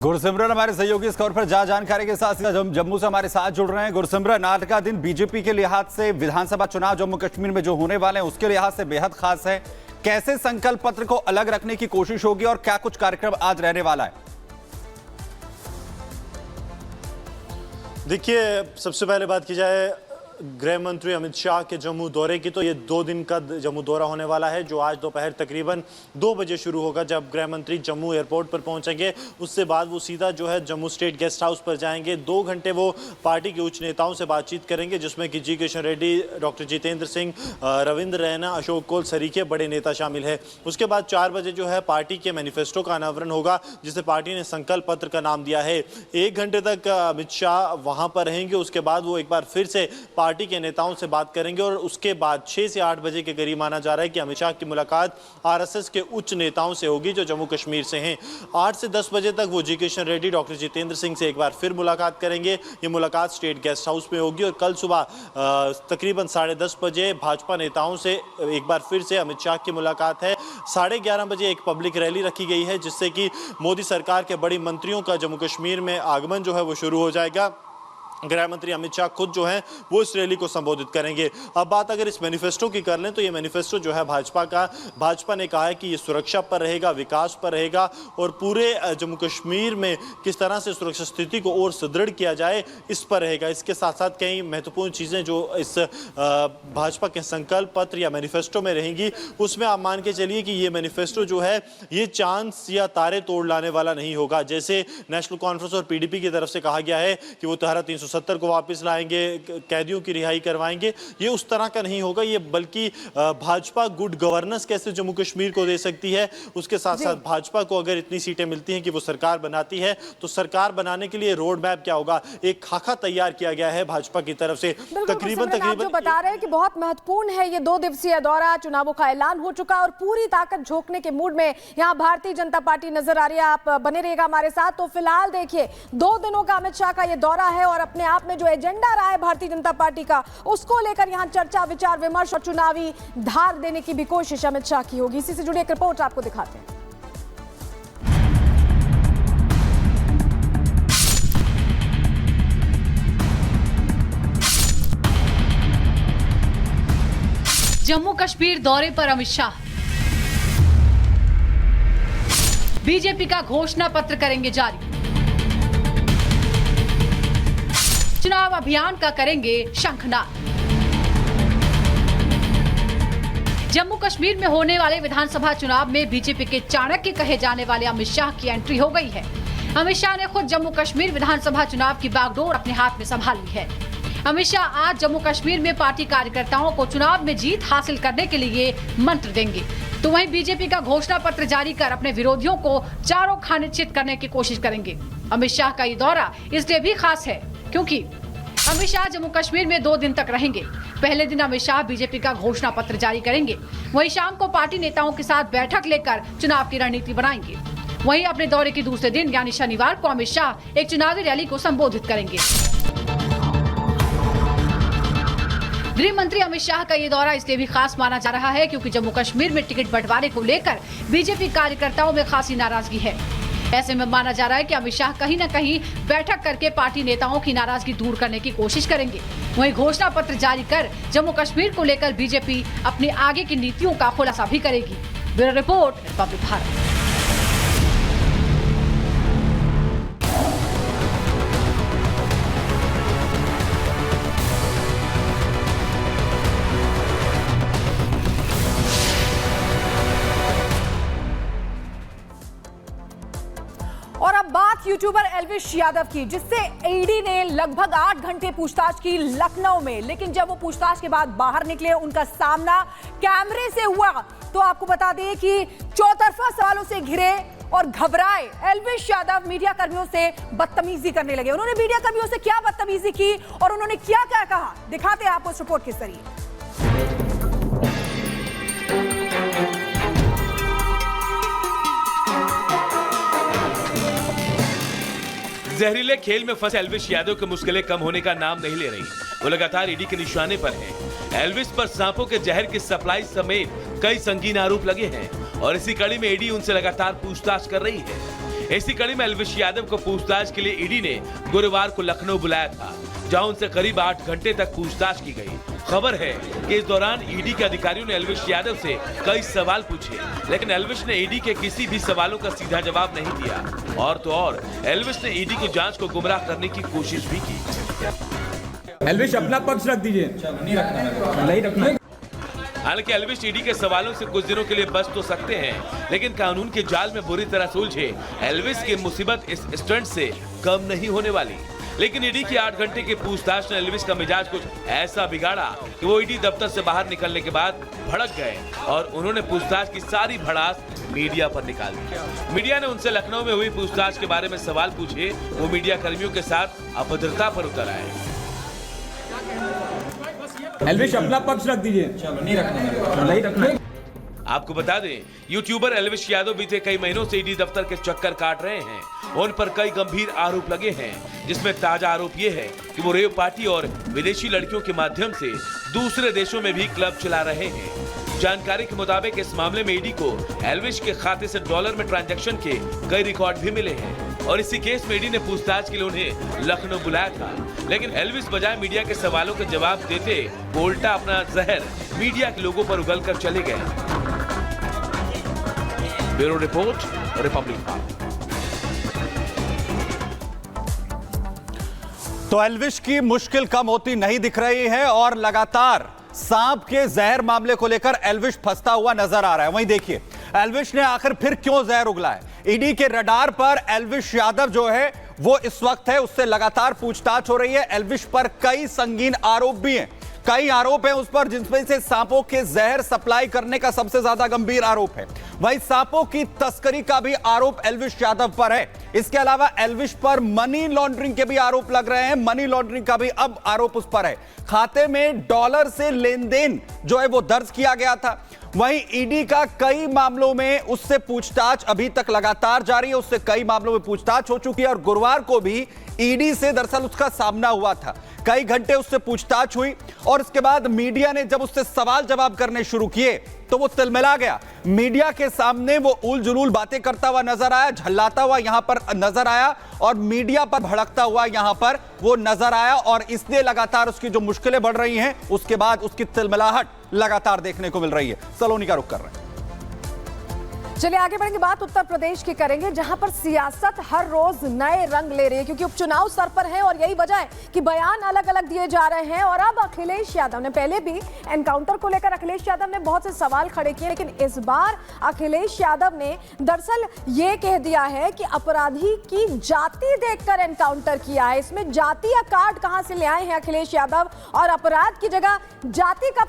गुरसिमरन हमारे सहयोगी इस खबर पर जानकारी के साथ जम्मू से हमारे साथ जुड़ रहे हैं। गुरसिमरन, आज का दिन बीजेपी के लिहाज से विधानसभा चुनाव जम्मू कश्मीर में जो होने वाले हैं उसके लिहाज से बेहद खास है। कैसे संकल्प पत्र को अलग रखने की कोशिश होगी और क्या कुछ कार्यक्रम आज रहने वाला है? देखिए, सबसे पहले बात की जाए गृह मंत्री अमित शाह के जम्मू दौरे की, तो ये 2 दिन का जम्मू दौरा होने वाला है, जो आज दोपहर तकरीबन 2 बजे शुरू होगा जब गृह मंत्री जम्मू एयरपोर्ट पर पहुंचेंगे। उससे बाद वो सीधा जो है जम्मू स्टेट गेस्ट हाउस पर जाएंगे। 2 घंटे वो पार्टी के उच्च नेताओं से बातचीत करेंगे, जिसमें कि जी किशन रेड्डी, डॉक्टर जितेंद्र सिंह, रविंद्र रैना, अशोक कोल सरीखे बड़े नेता शामिल है। उसके बाद 4 बजे जो है पार्टी के मैनिफेस्टो का अनावरण होगा, जिसे पार्टी ने संकल्प पत्र का नाम दिया है। 1 घंटे तक अमित शाह वहां पर रहेंगे। उसके बाद वो एक बार फिर से पार्टी के नेताओं से बात करेंगे और उसके बाद 6 से 8 बजे के करीब माना जा रहा है कि अमित शाह की मुलाकात आरएसएस के उच्च नेताओं से होगी जो जम्मू कश्मीर से हैं। 8 से 10 बजे तक वो जी किशन रेड्डी, डॉक्टर जितेंद्र सिंह से एक बार फिर मुलाकात करेंगे। ये मुलाकात स्टेट गेस्ट हाउस में होगी और कल सुबह तकरीबन 10:30 बजे भाजपा नेताओं से एक बार फिर से अमित शाह की मुलाकात है। 11:30 बजे एक पब्लिक रैली रखी गई है, जिससे कि मोदी सरकार के बड़ी मंत्रियों का जम्मू कश्मीर में आगमन जो है वो शुरू हो जाएगा। गृह मंत्री अमित शाह खुद जो हैं वो इस रैली को संबोधित करेंगे। अब बात अगर इस मैनिफेस्टो की कर लें तो ये मैनिफेस्टो जो है भाजपा ने कहा है कि ये सुरक्षा पर रहेगा, विकास पर रहेगा और पूरे जम्मू कश्मीर में किस तरह से सुरक्षा स्थिति को और सुदृढ़ किया जाए इस पर रहेगा। इसके साथ साथ कई महत्वपूर्ण चीज़ें जो इस भाजपा के संकल्प पत्र या मैनिफेस्टो में रहेंगी, उसमें आप मान के चलिए कि ये मैनिफेस्टो जो है ये चांद या तारे तोड़ लाने वाला नहीं होगा। जैसे नेशनल कॉन्फ्रेंस और पीडीपी की तरफ से कहा गया है कि वो धारा 370 को वापस लाएंगे, कैदियों की रिहाई करवाएंगे, ये उस तरह का नहीं होगा। ये बल्कि भाजपा गुड गवर्नेंस कैसे जम्मू कश्मीर को दे सकती है, उसके साथ साथ भाजपा को अगर इतनी सीटें मिलती हैं कि वो सरकार बनाती है, तो सरकार बनाने के लिए रोड मैप क्या होगा, एक खाका तैयार किया गया है भाजपा की तरफ से। तकरीबन जो बता रहे हैं कि बहुत महत्वपूर्ण है ये 2 दिवसीय दौरा, चुनावों का ऐलान हो चुका और पूरी ताकत झोंकने के मूड में यहाँ भारतीय जनता पार्टी नजर आ रही है। आप बने रहिएगा हमारे साथ। तो फिलहाल देखिए 2 दिनों का अमित शाह का ये दौरा है और अपने आप में जो एजेंडा रहा है भारतीय जनता पार्टी का, उसको लेकर यहां चर्चा, विचार विमर्श और चुनावी धार देने की भी कोशिश अमित शाह की होगी। इसी से जुड़ी एक रिपोर्ट आपको दिखाते हैं। जम्मू कश्मीर दौरे पर अमित शाह, बीजेपी का घोषणा पत्र करेंगे जारी, चुनाव अभियान का करेंगे शंखनाद। जम्मू कश्मीर में होने वाले विधानसभा चुनाव में बीजेपी के चाणक्य कहे जाने वाले अमित शाह की एंट्री हो गई है। अमित शाह ने खुद जम्मू कश्मीर विधानसभा चुनाव की बागडोर अपने हाथ में संभाल ली है। अमित शाह आज जम्मू कश्मीर में पार्टी कार्यकर्ताओं को चुनाव में जीत हासिल करने के लिए मंत्र देंगे, तो वहीं बीजेपी का घोषणा पत्र जारी कर अपने विरोधियों को चारों खाने चित करने की कोशिश करेंगे। अमित शाह का ये दौरा इसलिए भी खास है क्योंकि अमित शाह जम्मू कश्मीर में 2 दिन तक रहेंगे। पहले दिन अमित शाह बीजेपी का घोषणा पत्र जारी करेंगे, वहीं शाम को पार्टी नेताओं के साथ बैठक लेकर चुनाव की रणनीति बनाएंगे। वहीं अपने दौरे के दूसरे दिन यानी शनिवार को अमित शाह एक चुनावी रैली को संबोधित करेंगे। गृह मंत्री अमित शाह का ये दौरा इसलिए भी खास माना जा रहा है क्योंकि जम्मू कश्मीर में टिकट बंटवारे को लेकर बीजेपी कार्यकर्ताओं में खासी नाराजगी है। ऐसे में माना जा रहा है कि अमित शाह कहीं न कहीं बैठक करके पार्टी नेताओं की नाराजगी दूर करने की कोशिश करेंगे। वहीं घोषणा पत्र जारी कर जम्मू कश्मीर को लेकर बीजेपी अपनी आगे की नीतियों का खुलासा भी करेगी। Bureau report, Republic Bharat. और अब बात यूट्यूबर एल्विश यादव की, जिससे ईडी ने लगभग 8 घंटे पूछताछ की लखनऊ में, लेकिन जब वो पूछताछ के बाद बाहर निकले उनका सामना कैमरे से हुआ तो आपको बता दें कि चौतरफा सवालों से घिरे और घबराए एल्विश यादव मीडिया कर्मियों से बदतमीजी करने लगे। उन्होंने मीडिया कर्मियों से क्या बदतमीजी की और उन्होंने क्या क्या कहा, दिखाते हैं आपको इस रिपोर्ट के जरिए। जहरीले खेल में फंसे एल्विश यादव की मुश्किलें कम होने का नाम नहीं ले रही। वो लगातार ईडी के निशाने पर हैं। एल्विश पर सांपों के जहर की सप्लाई समेत कई संगीन आरोप लगे हैं और इसी कड़ी में ईडी उनसे लगातार पूछताछ कर रही है। इसी कड़ी में एल्विश यादव को पूछताछ के लिए ईडी ने गुरुवार को लखनऊ बुलाया था, जहां उनसे करीब 8 घंटे तक पूछताछ की गई। खबर है कि इस दौरान ईडी के अधिकारियों ने एल्विश यादव से कई सवाल पूछे, लेकिन एल्विश ने ईडी के किसी भी सवालों का सीधा जवाब नहीं दिया। और तो और एल्विश ने ईडी की जांच को गुमराह करने की कोशिश भी की। एल्विश अपना पक्ष रख दीजिए। नहीं रखना। हालांकि एल्विश ईडी के सवालों से कुछ दिनों के लिए बच तो सकते हैं, लेकिन कानून के जाल में बुरी तरह सुलझे एल्विश की मुसीबत इस स्टंट से कम नहीं होने वाली। लेकिन ईडी की 8 घंटे की पूछताछ ने एल्विश का मिजाज कुछ ऐसा बिगाड़ा कि वो ईडी दफ्तर से बाहर निकलने के बाद भड़क गए और उन्होंने पूछताछ की सारी भड़ास मीडिया पर निकाल दी। मीडिया ने उनसे लखनऊ में हुई पूछताछ के बारे में सवाल पूछे। वो मीडिया कर्मियों के साथ अभद्रता पर उतर आए। एल्विश अपना पक्ष रख दीजिए। नहीं रखना। आपको बता दें, यूट्यूबर एल्विश यादव बीते कई महीनों से ईडी दफ्तर के चक्कर काट रहे हैं। उन पर कई गंभीर आरोप लगे हैं, जिसमें ताजा आरोप ये है कि वो रेव पार्टी और विदेशी लड़कियों के माध्यम से दूसरे देशों में भी क्लब चला रहे हैं। जानकारी के मुताबिक इस मामले में ईडी को एल्विश के खाते से डॉलर में ट्रांजैक्शन के कई रिकॉर्ड भी मिले हैं और इसी केस में ईडी ने पूछताछ के लिए उन्हें लखनऊ बुलाया था। लेकिन एल्विश बजाय मीडिया के सवालों के जवाब देते वो उल्टा अपना जहर मीडिया के लोगों पर उगल कर चले गए। Bureau report, Republic. तो एल्विश की मुश्किल कम होती नहीं दिख रही है और लगातार सांप के जहर मामले को लेकर एल्विश फंसता हुआ नजर आ रहा है। वहीं देखिए एल्विश ने आखिर फिर क्यों जहर उगला है। ईडी के रडार पर एल्विश यादव जो है वो इस वक्त है, उससे लगातार पूछताछ हो रही है। एल्विश पर कई संगीन आरोप भी हैं, कई आरोप हैं उस पर, जिसमें से सांपों के जहर सप्लाई करने का सबसे ज्यादा गंभीर आरोप है। वहीं सांपों की तस्करी का भी आरोप एल्विश यादव पर है। इसके अलावा एल्विश पर मनी लॉन्ड्रिंग के भी आरोप लग रहे हैं। मनी लॉन्ड्रिंग का भी अब आरोप उस पर है। खाते में डॉलर से लेन देन जो है वो दर्ज किया गया था। वहीं ईडी का कई मामलों में उससे पूछताछ अभी तक लगातार जारी है। उससे कई मामलों में पूछताछ हो चुकी है और गुरुवार को भी ईडी से दरअसल उसका सामना हुआ था। कई घंटे उससे पूछताछ हुई और इसके बाद मीडिया ने जब उससे सवाल जवाब करने शुरू किए तो वो तिलमिला गया। मीडिया के सामने वो उल जुलूल बातें करता हुआ नजर आया, झल्लाता हुआ यहां पर नजर आया और मीडिया पर भड़कता हुआ यहां पर वो नजर आया और इसलिए लगातार उसकी जो मुश्किलें बढ़ रही हैं, उसके बाद उसकी तिलमिलाहट लगातार देखने को मिल रही है। सलोनी का रुख कर रहे हैं। चलिए आगे बढ़ेंगे, बात उत्तर प्रदेश की करेंगे, जहां पर सियासत हर रोज नए रंग ले रही है क्योंकि उपचुनाव सर पर है और यही वजह है कि बयान अलग अलग दिए जा रहे हैं। और अब अखिलेश यादव ने, पहले भी एनकाउंटर को लेकर अखिलेश यादव ने बहुत से सवाल खड़े किए, लेकिन इस बार अखिलेश यादव ने दरअसल ये कह दिया है कि अपराधी की जाति देखकर एनकाउंटर किया है। इसमें जातीय कार्ड कहां से ले आए हैं अखिलेश यादव और अपराध की जगह जाति कब से